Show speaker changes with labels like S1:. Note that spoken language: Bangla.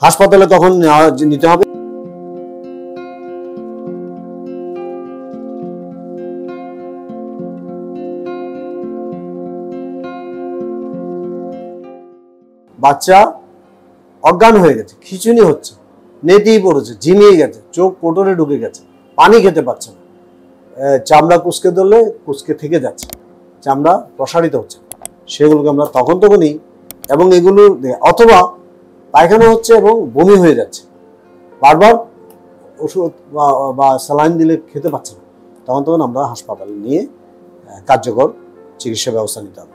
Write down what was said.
S1: হাসপাতালে তখন নিতে হবে। বাচ্চা অজ্ঞান হয়ে গেছে, খিঁচুনি হচ্ছে, নেতিয়ে পড়েছে, ঝিমিয়ে গেছে, চোখ কোটরে ঢুকে গেছে, পানি খেতে পারছে না, চামড়া কুচকে ধরলে কুচকে থেকে যাচ্ছে, চামড়া প্রসারিত হচ্ছে, সেগুলোকে আমরা তখনই এবং এগুলো অথবা পায়খানা হচ্ছে এবং বমি হয়ে যাচ্ছে, বারবার ওষুধ বা স্যালাইন দিলে খেতে পাচ্ছে না, তখন আমরা হাসপাতালে নিয়ে কার্যকর চিকিৎসা ব্যবস্থা নিতে হবে।